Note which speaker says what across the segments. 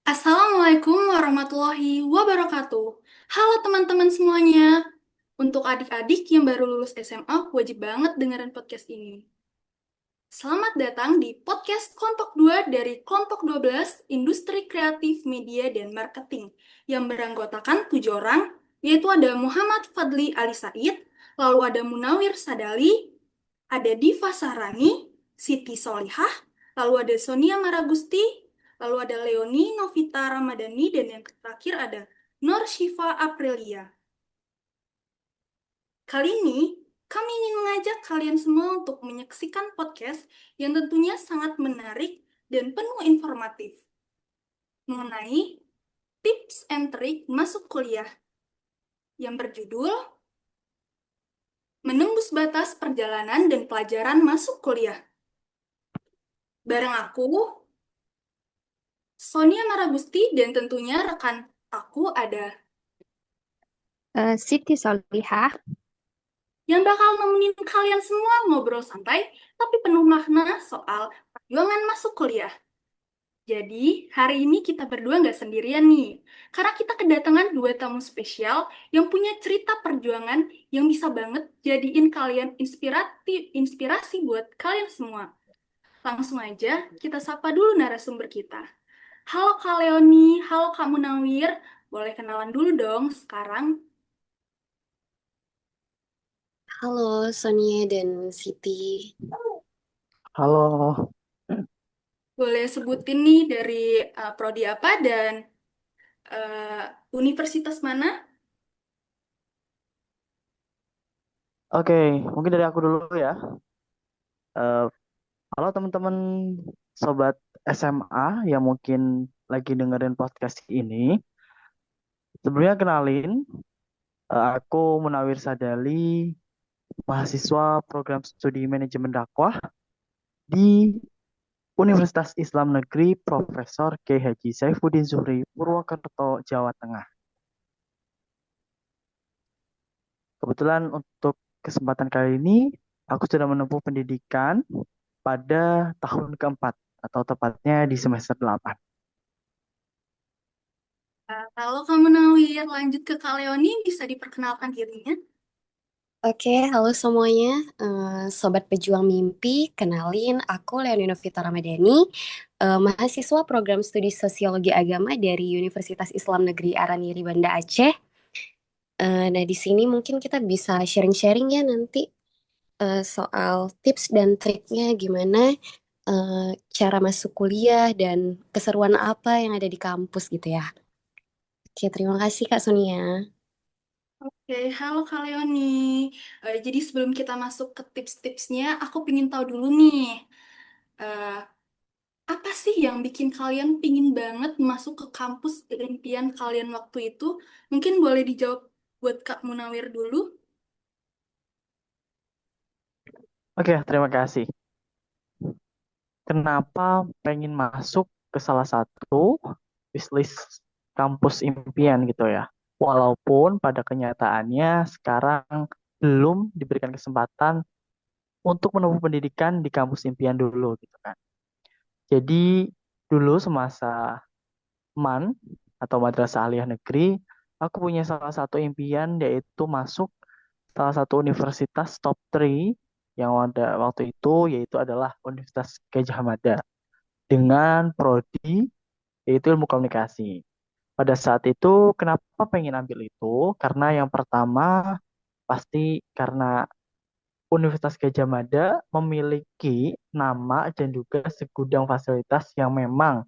Speaker 1: Assalamualaikum warahmatullahi wabarakatuh. Halo teman-teman semuanya. Untuk adik-adik yang baru lulus SMA, wajib banget dengerin podcast ini. Selamat datang di podcast kelompok 2 dari kelompok 12 Industri Kreatif Media dan Marketing yang beranggotakan 7 orang, yaitu ada Muhammad Fadli Ali Said, lalu ada Munawir Sadali, ada Diva Sahrani, Siti Solihah, lalu ada Sonia Maragusti, lalu ada Leoni Novita Ramadhani, dan yang terakhir ada Nur Syifa Aprilia. Kali ini, kami ingin mengajak kalian semua untuk menyaksikan podcast yang tentunya sangat menarik dan penuh informatif mengenai tips and trik masuk kuliah yang berjudul Menembus Batas Perjalanan dan Pelajaran Masuk Kuliah. Bareng aku, Sonia Maragusti, dan tentunya rekan aku ada
Speaker 2: Siti Solihah.
Speaker 1: yang bakal nemenin kalian semua ngobrol santai tapi penuh makna soal perjuangan masuk kuliah. Jadi, hari ini kita berdua nggak sendirian nih, karena kita kedatangan dua tamu spesial yang punya cerita perjuangan yang bisa banget jadiin kalian inspirasi buat kalian semua. Langsung aja, kita sapa dulu narasumber kita. Halo Kak Leoni, halo Kak Munawir, boleh kenalan dulu dong sekarang.
Speaker 2: Halo Sonia dan Siti.
Speaker 3: Halo,
Speaker 1: Boleh sebutin nih dari prodi apa dan eh, universitas mana?
Speaker 3: oke, mungkin dari aku dulu ya. Eh, Halo teman-teman sobat SMA yang mungkin lagi dengerin podcast ini. Sebelumnya kenalin, aku Munawir Sadali, mahasiswa program studi manajemen dakwah di Universitas Islam Negeri Profesor K. Haji Saifuddin Zuhri, Purwokerto, Jawa Tengah. Kebetulan untuk kesempatan kali ini, aku sudah menempuh pendidikan pada tahun keempat atau tepatnya di semester 8.
Speaker 1: Kalau kamu Munawir, lanjut ke Kak Leoni, bisa diperkenalkan dirinya.
Speaker 2: Oke, halo semuanya. Sobat Pejuang Mimpi, kenalin aku Leoni Novita Ramadhani, mahasiswa program studi Sosiologi Agama dari Universitas Islam Negeri Araniri Banda Aceh. Nah, di sini mungkin kita bisa sharing-sharing ya nanti soal tips dan triknya gimana eh, cara masuk kuliah dan keseruan apa yang ada di kampus gitu ya. Oke, terima kasih Kak Sonia.
Speaker 1: Oke, halo Kak Leoni. Jadi sebelum kita masuk ke tips-tipsnya, aku pingin tahu dulu nih, eh, apa sih yang bikin kalian pingin banget masuk ke kampus impian kalian waktu itu? Mungkin boleh dijawab buat Kak Munawir dulu.
Speaker 3: Oke, terima kasih. Kenapa pengen masuk ke salah satu wishlist kampus impian gitu ya? Walaupun pada kenyataannya sekarang belum diberikan kesempatan untuk menempuh pendidikan di kampus impian dulu gitu kan. Jadi dulu semasa MAN atau Madrasah Aliyah Negeri, aku punya salah satu impian yaitu masuk salah satu universitas top 3 yang ada waktu itu yaitu adalah Universitas Gadjah Mada dengan prodi yaitu ilmu komunikasi. Pada saat itu kenapa pengen ambil itu? Karena yang pertama pasti karena Universitas Gadjah Mada memiliki nama dan juga segudang fasilitas yang memang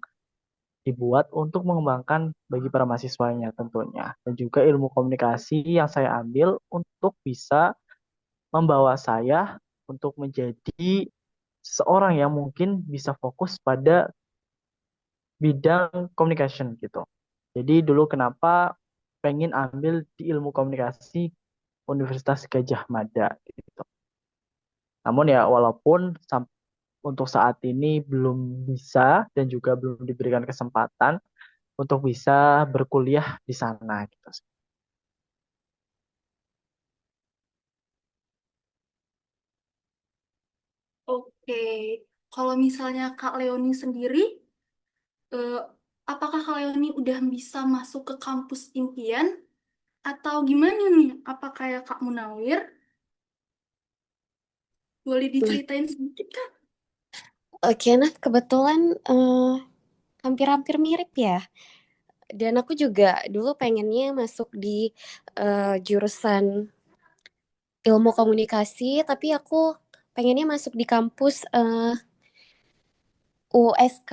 Speaker 3: dibuat untuk mengembangkan bagi para mahasiswanya tentunya. Dan juga ilmu komunikasi yang saya ambil untuk bisa membawa saya untuk menjadi seorang yang mungkin bisa fokus pada bidang communication gitu. Jadi dulu kenapa pengen ambil di ilmu komunikasi Universitas Gadjah Mada gitu. Namun ya walaupun untuk saat ini belum bisa dan juga belum diberikan kesempatan untuk bisa berkuliah di sana gitu.
Speaker 1: Oke, kalau misalnya Kak Leoni sendiri, eh, Apakah kalian ini udah bisa masuk ke kampus impian? Atau gimana nih? Apa kayak Kak Munawir? Boleh
Speaker 2: Nah,
Speaker 1: diceritain sedikit, Kak?
Speaker 2: oke, nah kebetulan hampir-hampir mirip ya. Dan aku juga dulu pengennya masuk di jurusan ilmu komunikasi, tapi aku pengennya masuk di kampus USK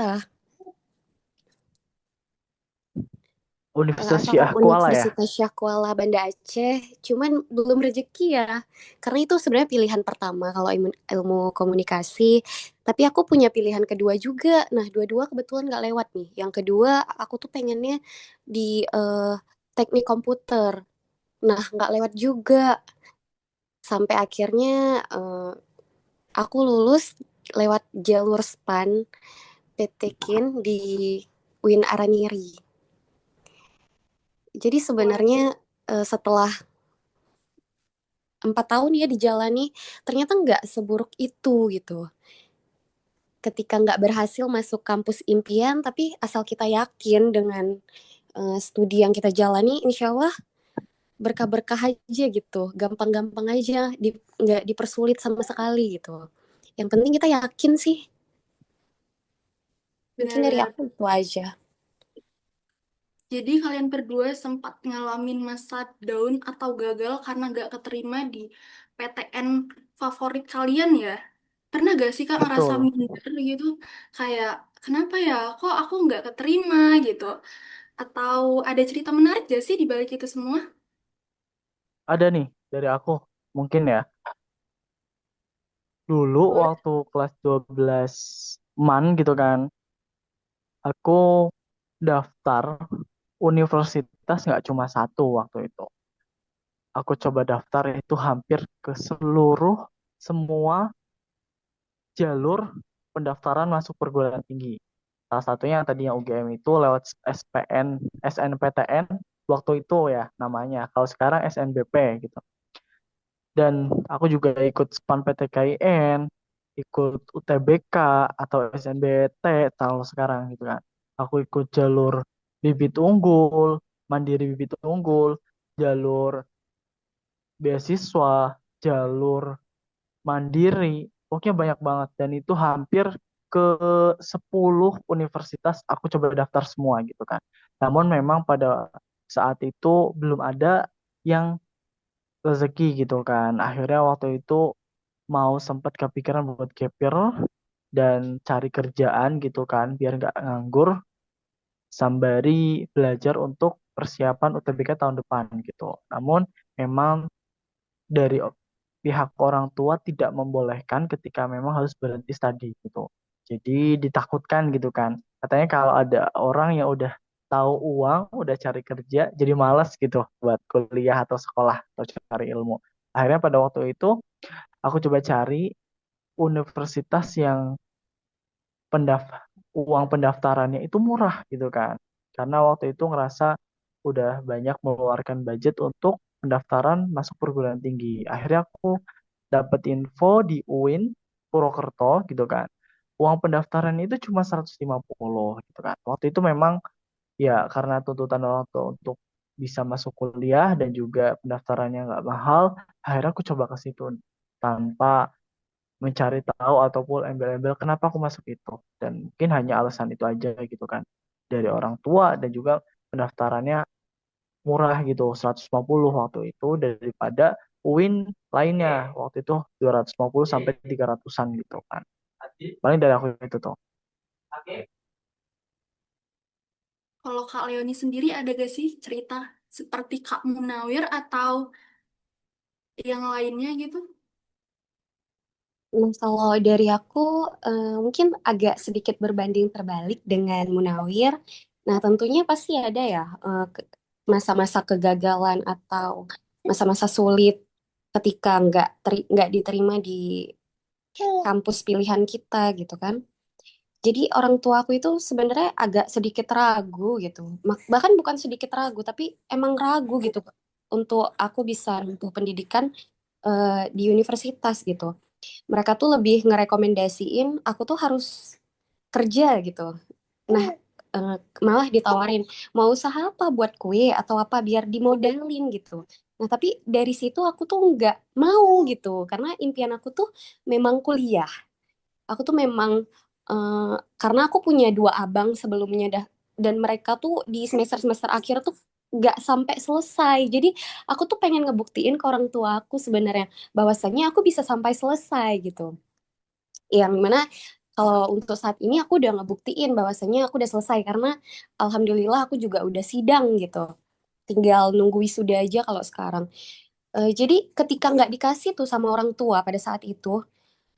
Speaker 3: Universitas
Speaker 2: atau
Speaker 3: Syiah Kuala ya?
Speaker 2: Universitas Syahkuala Banda Aceh. Cuman belum rezeki ya. Karena itu sebenarnya pilihan pertama kalau ilmu komunikasi. Tapi aku punya pilihan kedua juga. Nah, dua-dua kebetulan nggak lewat nih. Yang kedua, aku tuh pengennya di teknik komputer. Nah, nggak lewat juga. Sampai akhirnya aku lulus lewat jalur SPAN PTKIN di UIN Araniri. Jadi
Speaker 1: Wah,
Speaker 2: sebenarnya setelah 4 tahun ya dijalani, ternyata nggak seburuk itu gitu. Ketika nggak berhasil masuk kampus impian, tapi asal kita yakin dengan studi yang kita jalani, insya Allah berkah-berkah aja gitu, gampang-gampang aja, nggak dipersulit sama sekali gitu. Yang penting kita yakin sih. Mungkin dari
Speaker 1: benar-benar.
Speaker 2: aku itu aja.
Speaker 1: Jadi kalian berdua sempat ngalamin masa down atau gagal karena gak keterima di PTN favorit kalian ya? Pernah gak sih Kak ngerasa
Speaker 3: Betul.
Speaker 1: minder gitu? Kayak, kenapa ya? Kok aku nggak keterima gitu? Atau ada cerita menarik gak sih di balik itu semua?
Speaker 3: Ada nih dari aku. Mungkin ya. Dulu
Speaker 1: Boleh.
Speaker 3: waktu kelas 12 MAN gitu kan, aku daftar universitas nggak cuma satu waktu itu. Aku coba daftar itu hampir ke seluruh semua jalur pendaftaran masuk perguruan tinggi. Salah satunya yang tadinya UGM itu lewat SPN, SNPTN waktu itu ya namanya. Kalau sekarang SNBP gitu. Dan aku juga ikut SPAN PTKIN, ikut UTBK atau SNBT kalau sekarang gitu kan. Aku ikut jalur bibit unggul, mandiri bibit unggul, jalur beasiswa, jalur mandiri, pokoknya banyak banget dan itu hampir ke 10 universitas aku coba daftar semua gitu kan. Namun memang pada saat itu belum ada yang rezeki gitu kan. Akhirnya waktu itu mau sempat kepikiran buat gap year dan cari kerjaan gitu kan biar nggak nganggur sembari belajar untuk persiapan UTBK tahun depan gitu. Namun memang dari pihak orang tua tidak membolehkan ketika memang harus berhenti studi gitu. Jadi ditakutkan gitu kan. Katanya kalau ada orang yang udah tahu uang, udah cari kerja, jadi malas gitu buat kuliah atau sekolah atau cari ilmu. Akhirnya pada waktu itu aku coba cari universitas yang uang pendaftarannya itu murah gitu kan. Karena waktu itu ngerasa udah banyak mengeluarkan budget untuk pendaftaran masuk perguruan tinggi. Akhirnya aku dapat info di UIN Purwokerto gitu kan. Uang pendaftaran itu cuma 150 gitu kan. Waktu itu memang ya karena tuntutan orang tua untuk bisa masuk kuliah dan juga pendaftarannya nggak mahal, akhirnya aku coba ke situ tanpa mencari tahu ataupun embel-embel kenapa aku masuk itu. Dan mungkin hanya alasan itu aja gitu kan. Dari orang tua dan juga pendaftarannya murah gitu, 150 waktu itu daripada UIN lainnya. Waktu itu 250 sampai 300-an gitu kan. Paling dari aku itu tuh.
Speaker 1: Kalau Kak Leoni sendiri ada gak sih cerita seperti Kak Munawir atau yang lainnya gitu?
Speaker 2: Nah, kalau dari aku mungkin agak sedikit berbanding terbalik dengan Munawir. Nah, tentunya pasti ada ya masa-masa kegagalan atau masa-masa sulit ketika nggak diterima di kampus pilihan kita gitu kan. Jadi orang tua aku itu sebenarnya agak sedikit ragu gitu. Bahkan bukan sedikit ragu, tapi emang ragu gitu untuk aku bisa menempuh pendidikan di universitas gitu. Mereka tuh lebih ngerekomendasiin aku tuh harus kerja gitu. Nah, malah ditawarin mau usaha apa buat kue atau apa biar dimodalin gitu. Nah, tapi dari situ aku tuh nggak mau gitu, karena impian aku tuh memang kuliah. Aku tuh memang eh, karena aku punya dua abang sebelumnya dah, dan mereka tuh di semester-semester akhir tuh nggak sampai selesai. Jadi aku tuh pengen ngebuktiin ke orang tua aku sebenarnya bahwasannya aku bisa sampai selesai gitu. Yang mana kalau untuk saat ini aku udah ngebuktiin bahwasannya aku udah selesai karena alhamdulillah aku juga udah sidang gitu. Tinggal nunggu wisuda aja kalau sekarang. Jadi ketika nggak dikasih tuh sama orang tua pada saat itu,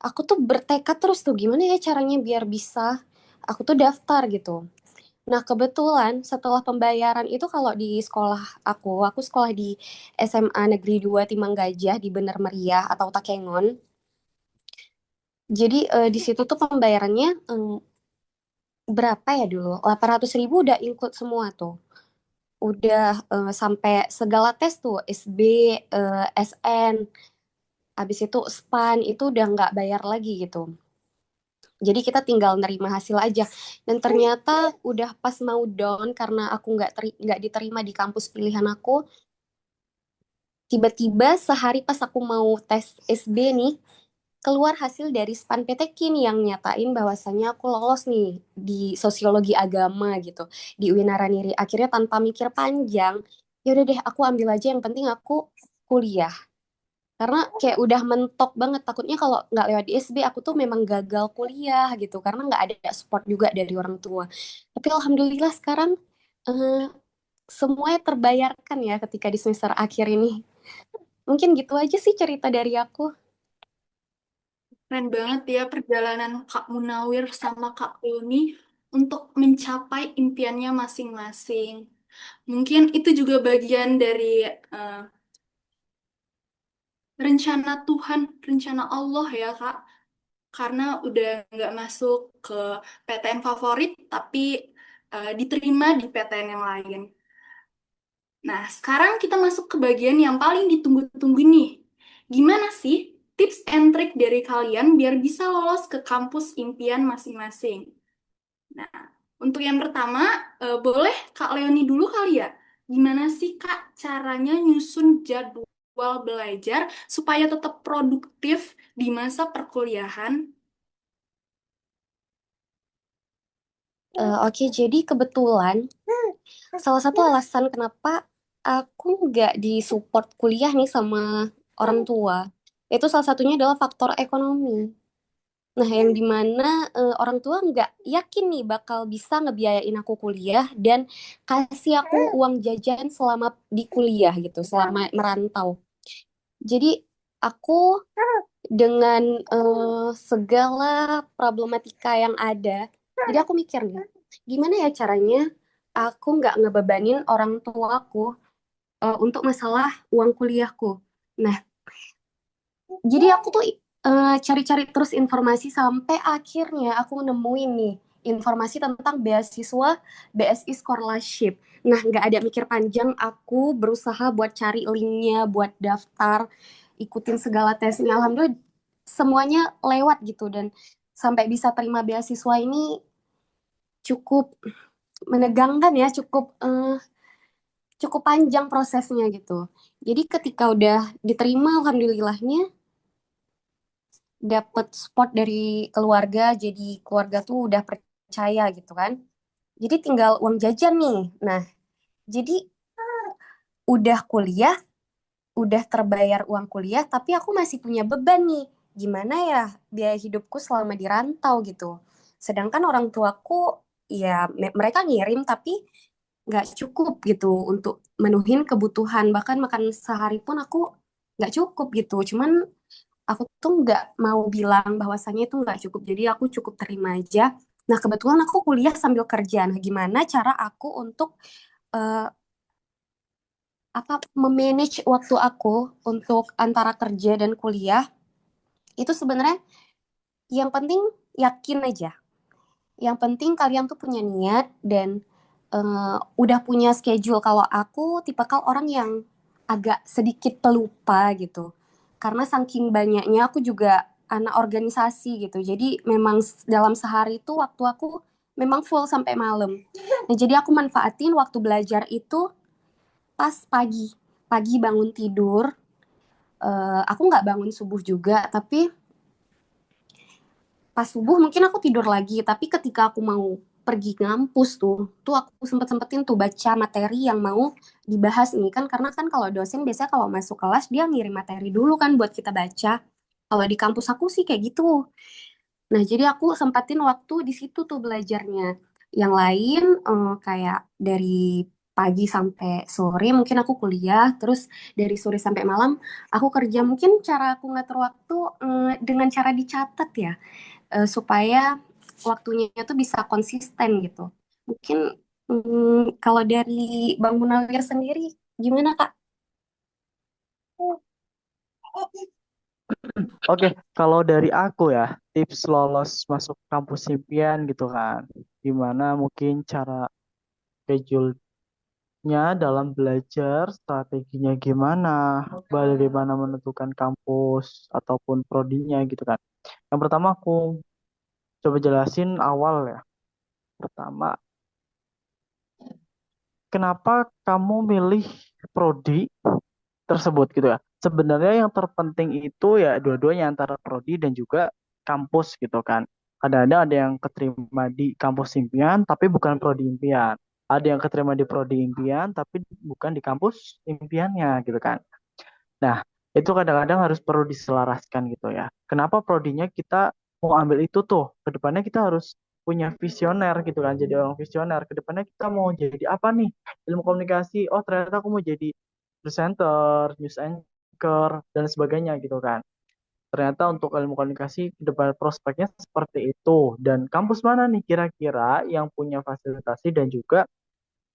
Speaker 2: aku tuh bertekad terus tuh gimana ya caranya biar bisa. Aku tuh daftar gitu. Nah, kebetulan setelah pembayaran itu kalau di sekolah aku sekolah di SMA Negeri 2 Timang Gajah di Bener Meriah atau Takengon. Jadi di situ tuh pembayarannya berapa ya dulu? 800.000 udah include semua tuh. Udah sampai segala tes tuh, SB, SN, habis itu SPAN, itu udah nggak bayar lagi gitu. Jadi kita tinggal nerima hasil aja. Dan ternyata udah pas mau down karena aku nggak diterima di kampus pilihan aku, tiba-tiba sehari pas aku mau tes SB nih, keluar hasil dari Span PTKIN yang nyatain bahwasannya aku lolos nih di sosiologi agama gitu di UIN Naraniri. Akhirnya tanpa mikir panjang, ya udah deh aku ambil aja yang penting aku kuliah. Karena kayak udah mentok banget takutnya kalau nggak lewat di SB aku tuh memang gagal kuliah gitu karena nggak ada support juga dari orang tua. Tapi alhamdulillah sekarang eh, semuanya terbayarkan ya ketika di semester akhir ini. Mungkin gitu aja sih cerita dari aku.
Speaker 1: Keren banget ya perjalanan Kak Munawir sama Kak Uni untuk mencapai impiannya masing-masing. Mungkin itu juga bagian dari eh, rencana Tuhan, rencana Allah ya Kak. Karena udah nggak masuk ke PTN favorit, tapi diterima di PTN yang lain. Nah, sekarang kita masuk ke bagian yang paling ditunggu-tunggu nih. Gimana sih tips and trick dari kalian biar bisa lolos ke kampus impian masing-masing? Nah, untuk yang pertama, boleh Kak Leoni dulu kali ya? Gimana sih Kak caranya nyusun jadwal belajar supaya tetap produktif di masa perkuliahan?
Speaker 2: Oke, jadi kebetulan salah satu alasan kenapa aku nggak disupport kuliah nih sama orang tua, itu salah satunya adalah faktor ekonomi. Nah, yang dimana orang tua nggak yakin nih bakal bisa ngebiayain aku kuliah dan kasih aku uang jajan selama di kuliah gitu, selama merantau. Jadi aku dengan segala problematika yang ada, jadi aku mikir nih, gimana ya caranya aku nggak ngebebanin orang tuaku untuk masalah uang kuliahku. Nah, jadi aku tuh cari-cari terus informasi sampai akhirnya aku nemuin nih informasi tentang beasiswa BSI Scholarship. Nah, nggak ada mikir panjang, aku berusaha buat cari linknya, buat daftar, ikutin segala tesnya. Alhamdulillah semuanya lewat gitu dan sampai bisa terima beasiswa ini cukup menegangkan ya, cukup panjang prosesnya gitu. Jadi ketika udah diterima, alhamdulillahnya dapat support dari keluarga, jadi keluarga tuh udah percaya gitu kan. Jadi tinggal uang jajan nih. Nah, jadi udah kuliah, udah terbayar uang kuliah, tapi aku masih punya beban nih. Gimana ya biaya hidupku selama di rantau gitu. Sedangkan orang tuaku ya mereka ngirim tapi nggak cukup gitu untuk menuhin kebutuhan. Bahkan makan sehari pun aku nggak cukup gitu. Cuman aku tuh nggak mau bilang bahwasannya itu nggak cukup. Jadi aku cukup terima aja. Nah, kebetulan aku kuliah sambil kerja. Nah, gimana cara aku untuk eh, apa memanage waktu aku untuk antara kerja dan kuliah? Itu sebenarnya yang penting yakin aja. Yang penting kalian tuh punya niat dan udah punya schedule. Kalau aku tipikal orang yang agak sedikit pelupa gitu. Karena saking banyaknya aku juga anak organisasi gitu. Jadi memang dalam sehari itu waktu aku memang full sampai malam. Nah, jadi aku manfaatin waktu belajar itu pas pagi. Pagi bangun tidur, aku nggak bangun subuh juga, tapi pas subuh mungkin aku tidur lagi. Tapi ketika aku mau pergi ngampus tuh aku sempet-sempetin tuh baca materi yang mau dibahas nih kan, karena kan kalau dosen biasanya kalau masuk kelas dia ngirim materi dulu kan buat kita baca. Kalau di kampus aku sih kayak gitu. Nah, jadi aku sempatin waktu di situ tuh belajarnya. Yang lain kayak dari pagi sampai sore mungkin aku kuliah, terus dari sore sampai malam aku kerja. Mungkin cara aku ngatur waktu dengan cara dicatat ya, supaya waktunya tuh bisa konsisten gitu. Mungkin kalau dari Bang Munawir sendiri gimana Kak?
Speaker 3: Oke, kalau dari aku ya, tips lolos masuk kampus impian gitu kan. Gimana mungkin cara schedule-nya dalam belajar, strateginya gimana, bagaimana menentukan kampus ataupun prodinya gitu kan. Yang pertama aku coba jelasin awal ya. Pertama, kenapa kamu milih prodi tersebut gitu ya. Sebenarnya yang terpenting itu ya dua-duanya antara prodi dan juga kampus gitu kan. Kadang-kadang ada yang keterima di kampus impian tapi bukan prodi impian. Ada yang keterima di prodi impian tapi bukan di kampus impiannya gitu kan. Nah, itu kadang-kadang harus perlu diselaraskan gitu ya. Kenapa prodinya kita mau ambil itu tuh? Kedepannya kita harus punya visioner gitu kan, jadi orang visioner. Kedepannya kita mau jadi apa nih? Ilmu komunikasi. Oh, ternyata aku mau jadi presenter, news anchor, dan sebagainya gitu kan. Ternyata untuk ilmu komunikasi ke depan prospeknya seperti itu. Dan kampus mana nih kira-kira yang punya fasilitasi dan juga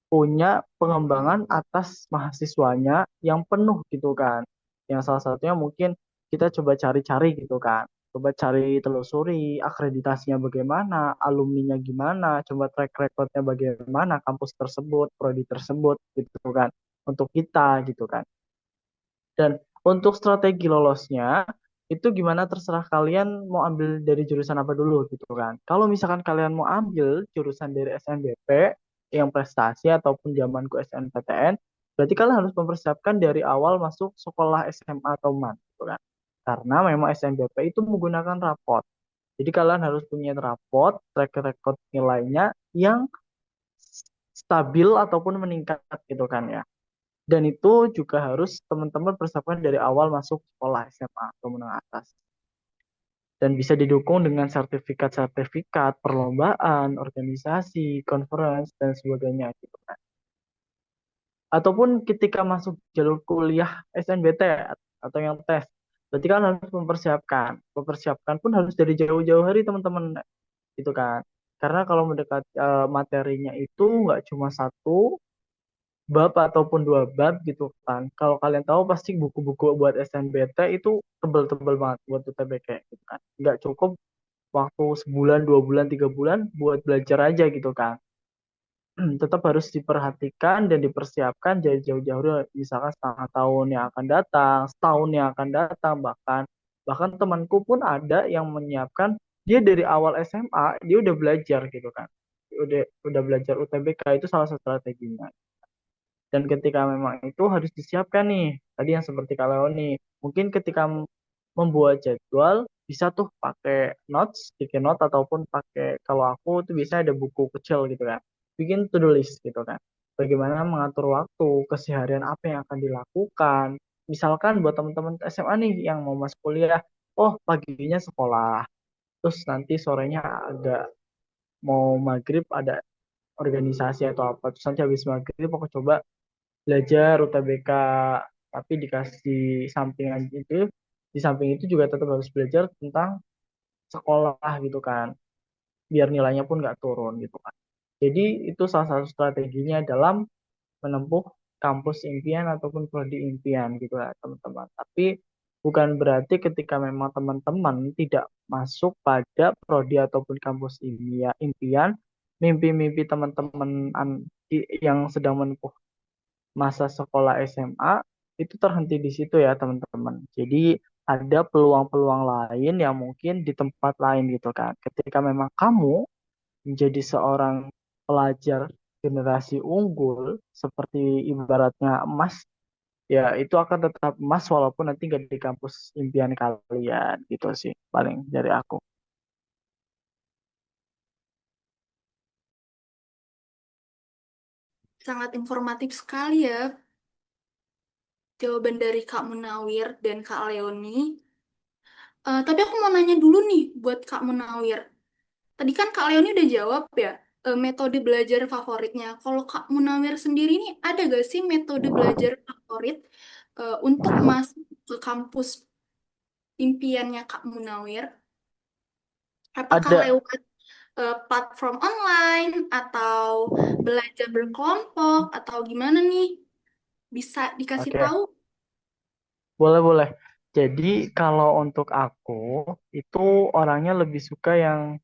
Speaker 3: punya pengembangan atas mahasiswanya yang penuh gitu kan. Yang salah satunya mungkin kita coba cari-cari gitu kan. Coba cari telusuri akreditasinya bagaimana, alumninya gimana, coba track recordnya bagaimana kampus tersebut, prodi tersebut gitu kan. Untuk kita gitu kan. Dan untuk strategi lolosnya itu gimana terserah kalian mau ambil dari jurusan apa dulu gitu kan. Kalau misalkan kalian mau ambil jurusan dari SNBP yang prestasi ataupun zamanku SNPTN, berarti kalian harus mempersiapkan dari awal masuk sekolah SMA atau MAN gitu kan. Karena memang SNBP itu menggunakan rapot. Jadi kalian harus punya rapot, track record nilainya yang stabil ataupun meningkat gitu kan ya. Dan itu juga harus teman-teman persiapkan dari awal masuk sekolah SMA atau menengah atas. Dan bisa didukung dengan sertifikat-sertifikat, perlombaan, organisasi, conference, dan sebagainya gitu kan. Ataupun ketika masuk jalur kuliah SNBT atau yang tes, berarti kan harus mempersiapkan. Mempersiapkan pun harus dari jauh-jauh hari teman-teman gitu kan. Karena kalau mendekat materinya itu nggak cuma satu, bab ataupun dua bab gitu kan. Kalau kalian tahu pasti buku-buku buat SNBT itu tebel-tebel banget buat UTBK gitu kan. Nggak cukup waktu sebulan, 2 bulan, 3 bulan buat belajar aja gitu kan. Tetap harus diperhatikan dan dipersiapkan dari jauh-jauh, misalkan setengah tahun yang akan datang, setahun yang akan datang, bahkan bahkan temanku pun ada yang menyiapkan dia dari awal SMA dia udah belajar gitu kan. Udah belajar UTBK itu salah satu strateginya. Dan ketika memang itu harus disiapkan nih, tadi yang seperti kalau nih, mungkin ketika membuat jadwal bisa tuh pakai notes, sticky note ataupun pakai kalau aku tuh biasanya ada buku kecil gitu kan, bikin to-do list gitu kan. Bagaimana mengatur waktu, keseharian apa yang akan dilakukan. Misalkan buat teman-teman SMA nih yang mau masuk kuliah, oh paginya sekolah, terus nanti sorenya agak mau maghrib ada organisasi atau apa, terus nanti habis maghrib aku coba belajar UTBK tapi dikasih sampingan itu di samping itu juga tetap harus belajar tentang sekolah gitu kan biar nilainya pun nggak turun gitu kan. Jadi itu salah satu strateginya dalam menempuh kampus impian ataupun prodi impian gitu ya teman-teman. Tapi bukan berarti ketika memang teman-teman tidak masuk pada prodi ataupun kampus impian, mimpi-mimpi teman-teman yang sedang menempuh masa sekolah SMA itu terhenti di situ ya teman-teman. Jadi ada peluang-peluang lain yang mungkin di tempat lain gitu kan. Ketika memang kamu menjadi seorang pelajar generasi unggul seperti ibaratnya emas, ya itu akan tetap emas walaupun nanti nggak di kampus impian kalian gitu sih paling dari aku.
Speaker 1: Sangat informatif sekali ya jawaban dari Kak Munawir dan Kak Leoni. Tapi aku mau nanya dulu nih buat Kak Munawir. Tadi kan Kak Leoni udah jawab ya, metode belajar favoritnya. Kalau Kak Munawir sendiri nih, ada gak sih metode belajar favorit untuk masuk ke kampus impiannya Kak Munawir? Apakah
Speaker 3: Ada,
Speaker 1: lewat platform online atau belajar berkelompok atau gimana nih? Bisa dikasih
Speaker 3: oke,
Speaker 1: tahu?
Speaker 3: boleh boleh. Jadi kalau untuk aku itu orangnya lebih suka yang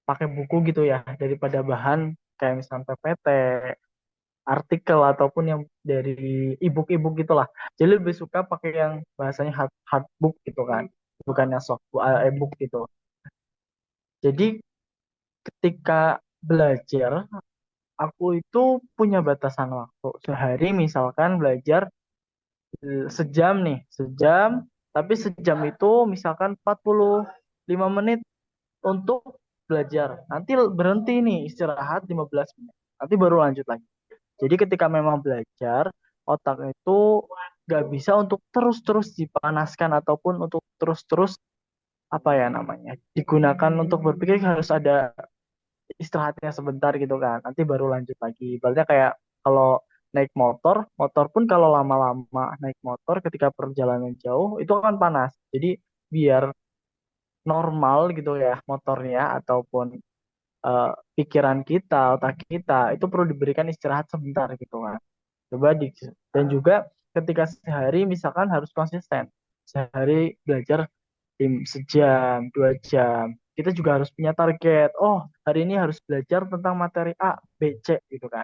Speaker 3: pakai buku gitu ya daripada bahan kayak misalnya PPT, artikel ataupun yang dari ebook gitulah. Jadi lebih suka pakai yang bahasanya hard book gitu kan, bukannya soft ebook gitu. Jadi ketika belajar, aku itu punya batasan waktu. Sehari misalkan belajar sejam nih, sejam, tapi sejam itu misalkan 45 menit untuk belajar. Nanti berhenti nih, istirahat 15 menit. Nanti baru lanjut lagi. Jadi ketika memang belajar, otak itu nggak bisa untuk terus-terus dipanaskan ataupun untuk terus-terus apa ya namanya digunakan untuk berpikir, harus ada istirahatnya sebentar gitu kan. Nanti baru lanjut lagi. Ibaratnya kayak kalau naik motor, motor pun kalau lama-lama naik motor ketika perjalanan jauh itu akan panas. Jadi biar normal gitu ya motornya ataupun eh, pikiran kita, otak kita itu perlu diberikan istirahat sebentar gitu kan. Coba di dan juga ketika sehari misalkan harus konsisten. Sehari belajar sejam, 2 jam. Kita juga harus punya target. Oh, hari ini harus belajar tentang materi A, B, C gitu kan.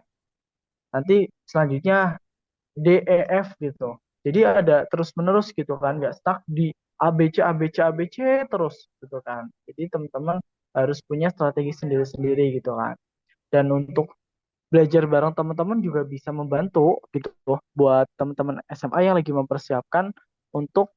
Speaker 3: Nanti selanjutnya D, E, F gitu. Jadi ada terus menerus gitu kan, nggak stuck di A, B, C, A, B, C, A, B, C terus gitu kan. Jadi teman-teman harus punya strategi sendiri-sendiri gitu kan. Dan untuk belajar bareng teman-teman juga bisa membantu gitu buat teman-teman SMA yang lagi mempersiapkan untuk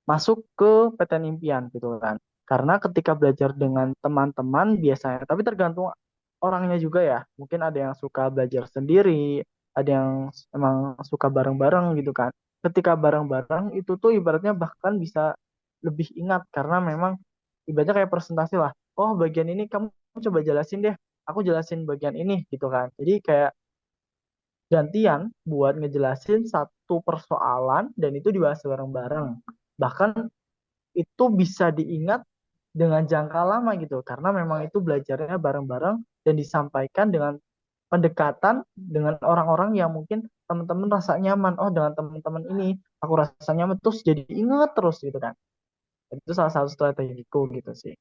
Speaker 3: masuk ke PTN impian gitu kan. Karena ketika belajar dengan teman-teman biasanya, tapi tergantung orangnya juga ya. Mungkin ada yang suka belajar sendiri, ada yang emang suka bareng-bareng gitu kan. Ketika bareng-bareng itu tuh ibaratnya bahkan bisa lebih ingat karena memang ibaratnya kayak presentasi lah. Oh, bagian ini kamu coba jelasin deh. Aku jelasin bagian ini gitu kan. Jadi kayak gantian buat ngejelasin satu persoalan dan itu dibahas bareng-bareng. Bahkan itu bisa diingat dengan jangka lama gitu karena memang itu belajarnya bareng-bareng dan disampaikan dengan pendekatan dengan orang-orang yang mungkin teman-teman rasa nyaman. Oh, dengan teman-teman ini aku rasa nyaman terus jadi ingat terus gitu kan. Itu salah satu strategiku gitu sih.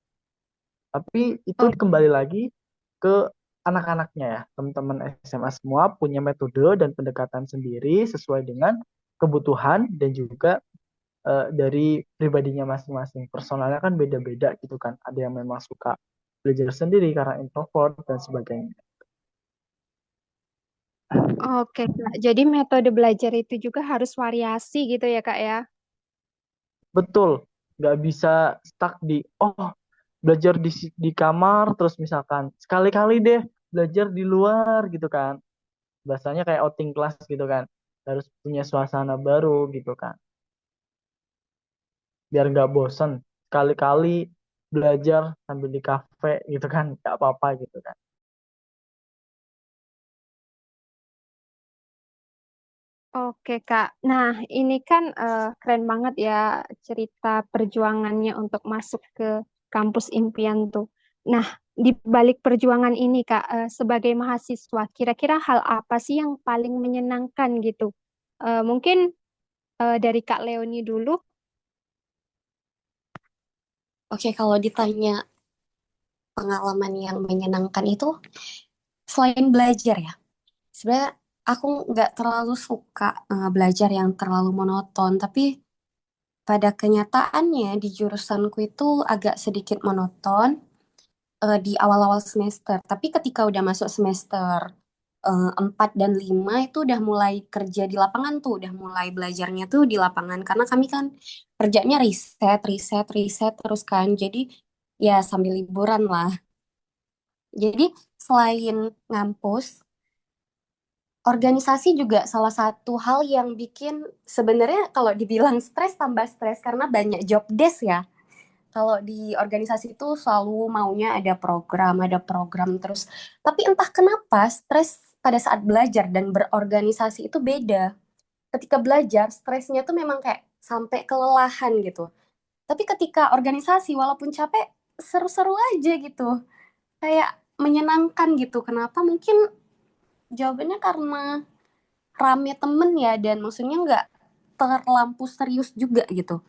Speaker 3: Tapi itu
Speaker 2: Oh,
Speaker 3: kembali lagi ke anak-anaknya ya. Teman-teman SMA semua punya metode dan pendekatan sendiri sesuai dengan kebutuhan dan juga dari pribadinya masing-masing. Personalnya kan beda-beda gitu kan. Ada yang memang suka belajar sendiri karena introvert dan sebagainya.
Speaker 2: oke, Kak. Jadi metode belajar itu juga harus variasi gitu ya, Kak ya?
Speaker 3: Betul, nggak bisa stuck di oh belajar di kamar terus misalkan sekali-kali deh belajar di luar gitu kan. Bahasanya kayak outing kelas gitu kan. Harus punya suasana baru gitu kan. Biar nggak bosen. Sekali-kali belajar sambil di kafe gitu kan, nggak apa-apa gitu kan.
Speaker 2: Oke, Kak. Nah, ini kan keren banget ya cerita perjuangannya untuk masuk ke kampus impian tuh. Nah, di balik perjuangan ini, Kak, sebagai mahasiswa, kira-kira hal apa sih yang paling menyenangkan gitu? Mungkin dari Kak Leoni dulu. Oke, kalau ditanya pengalaman yang menyenangkan itu selain belajar ya, sebenarnya aku nggak terlalu suka belajar yang terlalu monoton, tapi pada kenyataannya di jurusanku itu agak sedikit monoton di awal-awal semester. Tapi ketika udah masuk semester 4 dan 5 itu udah mulai kerja di lapangan tuh, udah mulai belajarnya tuh di lapangan. Karena kami kan kerjanya riset, riset, riset terus kan. Jadi ya sambil liburan lah. Jadi selain ngampus, organisasi juga salah satu hal yang bikin sebenarnya kalau dibilang stres tambah stres karena banyak job desk ya. Kalau di organisasi itu selalu maunya ada program terus. Tapi entah kenapa stres pada saat belajar dan berorganisasi itu beda. Ketika belajar, stresnya tuh memang kayak sampai kelelahan gitu. Tapi ketika organisasi, walaupun capek, seru-seru aja gitu. Kayak menyenangkan gitu. Kenapa? Mungkin jawabannya karena rame temen ya, dan maksudnya nggak terlampau serius juga gitu.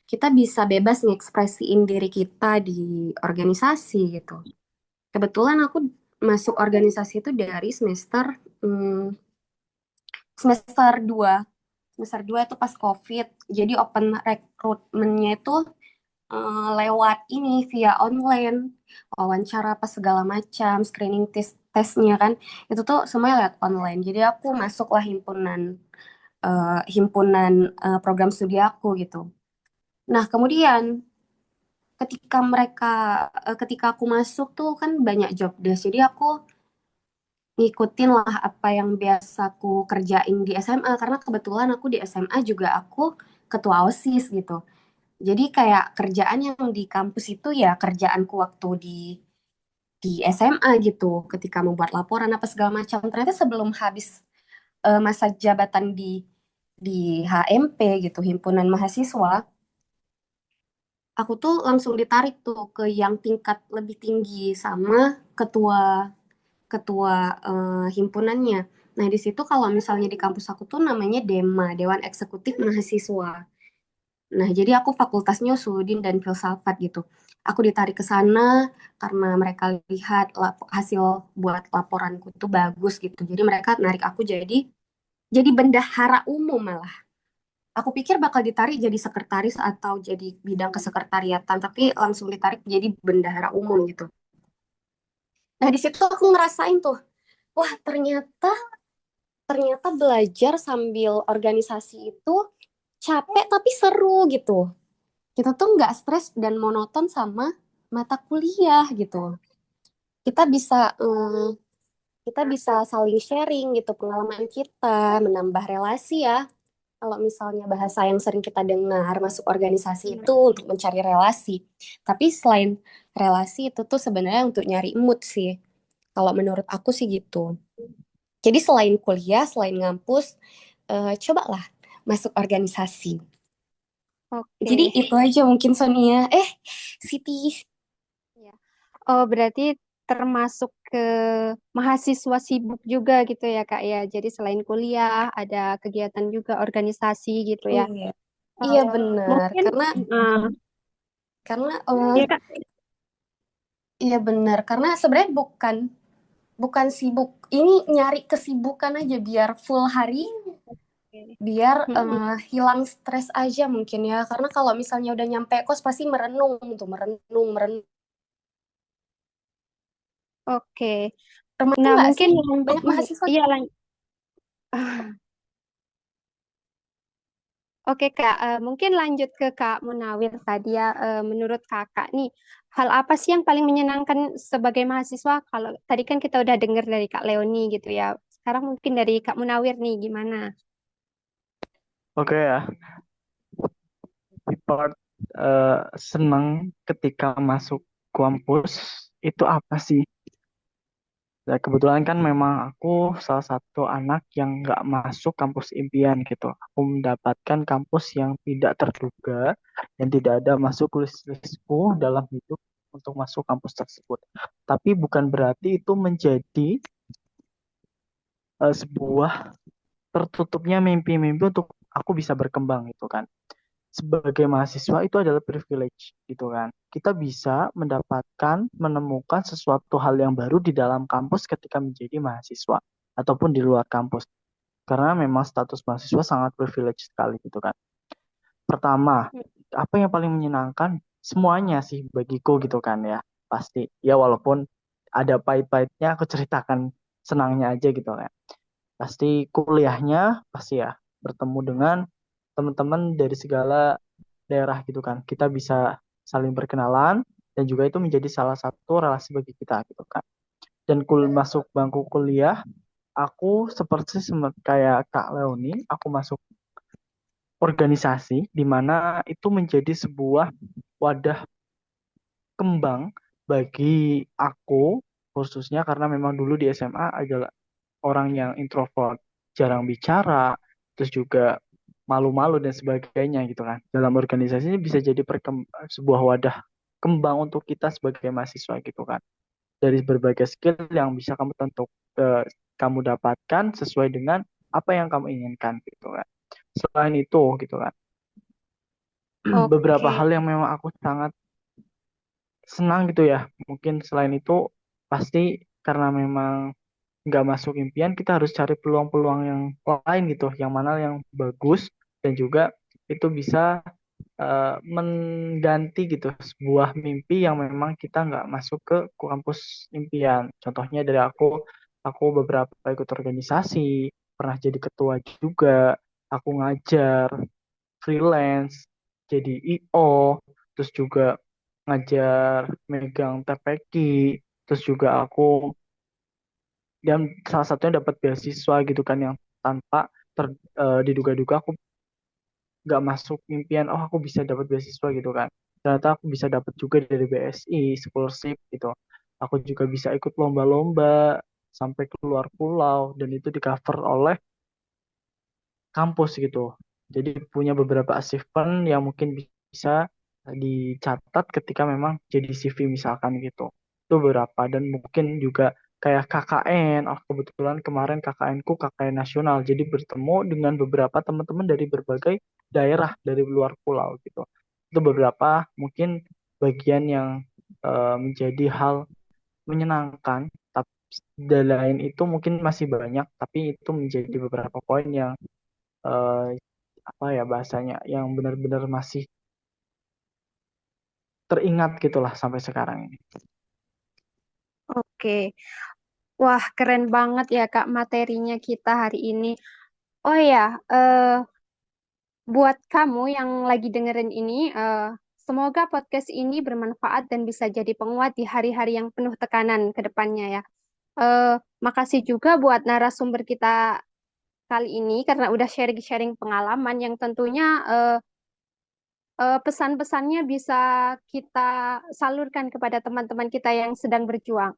Speaker 2: Kita bisa bebas ngekspresiin diri kita di organisasi gitu. Kebetulan aku masuk organisasi itu dari hmm, semester 2. Semester 2 itu pas COVID. Jadi open recruitment-nya itu lewat ini via online, wawancara apa segala macam, screening tesnya kan. Itu tuh semuanya lewat online. Jadi aku masuklah himpunan program studi aku gitu. Nah, kemudian ketika aku masuk tuh kan banyak job desk. Jadi aku ngikutin lah apa yang biasa aku kerjain di SMA karena kebetulan aku di SMA juga aku ketua OSIS gitu. Jadi kayak kerjaan yang di kampus itu ya kerjaanku waktu di SMA gitu. Ketika membuat laporan apa segala macam. Ternyata sebelum habis masa jabatan di HMP gitu, himpunan mahasiswa, aku tuh langsung ditarik tuh ke yang tingkat lebih tinggi sama ketua ketua himpunannya. Nah, di situ kalau misalnya di kampus aku tuh namanya DEMA, Dewan Eksekutif Mahasiswa. Nah, jadi aku fakultasnya Usuluddin dan Filsafat gitu. Aku ditarik ke sana karena mereka lihat hasil buat laporanku itu bagus gitu. Jadi mereka narik aku jadi bendahara umum malah. Aku pikir bakal ditarik jadi sekretaris atau jadi bidang kesekretariatan, tapi langsung ditarik jadi bendahara umum gitu. Nah, di situ aku ngerasain tuh, wah ternyata ternyata belajar sambil organisasi itu capek tapi seru gitu. Kita tuh nggak stres dan monoton sama mata kuliah gitu. Kita bisa kita bisa saling sharing gitu pengalaman kita, menambah relasi ya. Kalau misalnya bahasa yang sering kita dengar masuk organisasi itu untuk mencari relasi. Tapi selain relasi itu tuh sebenarnya untuk nyari mood sih. Kalau menurut aku sih gitu. Jadi selain kuliah, selain ngampus, cobalah masuk organisasi. Jadi
Speaker 4: Oke.
Speaker 2: itu aja mungkin Sonia. Siti.
Speaker 4: Ya. Oh, berarti termasuk ke mahasiswa sibuk juga gitu ya, Kak ya. Jadi selain kuliah, ada kegiatan juga organisasi gitu ya.
Speaker 2: Iya, iya
Speaker 4: Eh,
Speaker 2: benar.
Speaker 4: mungkin,
Speaker 2: Karena
Speaker 4: ya Kak.
Speaker 2: iya benar. Karena sebenarnya bukan bukan sibuk. Ini nyari kesibukan aja biar full hari, biar
Speaker 4: Mm-mm.
Speaker 2: hilang stres aja mungkin ya. Karena kalau misalnya udah nyampe kos pasti merenung tuh, merenung, merenung.
Speaker 4: Oke.
Speaker 2: Termasuk
Speaker 4: Nah,
Speaker 2: nggak
Speaker 4: mungkin
Speaker 2: sih
Speaker 4: lanjut
Speaker 2: banyak
Speaker 4: nih.
Speaker 2: mahasiswa?
Speaker 4: Iya, Oke Kak, mungkin lanjut ke Kak Munawir tadi ya. Menurut Kakak nih, hal apa sih yang paling menyenangkan sebagai mahasiswa? Kalau tadi kan kita udah dengar dari Kak Leoni gitu ya. Sekarang mungkin dari Kak Munawir nih, gimana?
Speaker 3: Oke ya, di part senang ketika masuk kampus itu apa sih? Ya, kebetulan kan memang aku salah satu anak yang nggak masuk kampus impian gitu. Aku mendapatkan kampus yang tidak terduga dan tidak ada masuk list-listku dalam hidup untuk masuk kampus tersebut. Tapi bukan berarti itu menjadi sebuah tertutupnya mimpi-mimpi untuk aku bisa berkembang gitu kan. Sebagai mahasiswa itu adalah privilege gitu kan. Kita bisa mendapatkan, menemukan sesuatu hal yang baru di dalam kampus ketika menjadi mahasiswa ataupun di luar kampus. Karena memang status mahasiswa sangat privilege sekali gitu kan. Pertama, apa yang paling menyenangkan? Semuanya sih bagiku gitu kan ya. pasti. Ya walaupun ada pahit-pahitnya, aku ceritakan senangnya aja gitu ya. Pasti kuliahnya pasti ya bertemu dengan teman-teman dari segala daerah gitu kan. Kita bisa saling berkenalan dan juga itu menjadi salah satu relasi bagi kita gitu kan. Dan masuk bangku kuliah, aku seperti kayak Kak Leoni, aku masuk organisasi di mana itu menjadi sebuah wadah kembang bagi aku khususnya karena memang dulu di SMA adalah orang yang introvert, jarang bicara, terus juga malu-malu dan sebagainya gitu kan. Dalam organisasi ini bisa jadi sebuah wadah kembang untuk kita sebagai mahasiswa gitu kan. Dari berbagai skill yang bisa kamu dapatkan sesuai dengan apa yang kamu inginkan gitu kan. Selain itu gitu kan, beberapa
Speaker 4: Oke.
Speaker 3: hal yang memang aku sangat senang gitu ya. Mungkin selain itu pasti karena memang nggak masuk impian, kita harus cari peluang-peluang yang lain gitu, yang mana yang bagus dan juga itu bisa mengganti gitu sebuah mimpi yang memang kita nggak masuk ke kampus impian. Contohnya dari aku beberapa ikut organisasi, pernah jadi ketua juga, aku ngajar, freelance, jadi IO, terus juga ngajar megang TPQ, terus juga aku dan salah satunya dapat beasiswa gitu kan yang tanpa diduga-duga aku nggak masuk impian oh aku bisa dapat beasiswa gitu kan ternyata aku bisa dapat juga dari BSI scholarship gitu aku juga bisa ikut lomba-lomba sampai keluar pulau dan itu di cover oleh kampus gitu jadi punya beberapa achievement yang mungkin bisa dicatat ketika memang jadi CV misalkan gitu itu beberapa dan mungkin juga kayak KKN oh kebetulan kemarin KKN ku KKN nasional jadi bertemu dengan beberapa teman-teman dari berbagai daerah dari luar pulau gitu itu beberapa mungkin bagian yang menjadi hal menyenangkan tapi lain itu mungkin masih banyak tapi itu menjadi beberapa poin yang eh, apa ya bahasanya yang benar-benar masih teringat gitulah sampai sekarang ini.
Speaker 4: Oke. Wah, keren banget ya Kak materinya kita hari ini. Oh ya, buat kamu yang lagi dengerin ini, semoga podcast ini bermanfaat dan bisa jadi penguat di hari-hari yang penuh tekanan ke depannya ya. Eh, Makasih juga buat narasumber kita kali ini karena udah sharing-sharing pengalaman yang tentunya pesan-pesannya bisa kita salurkan kepada teman-teman kita yang sedang berjuang.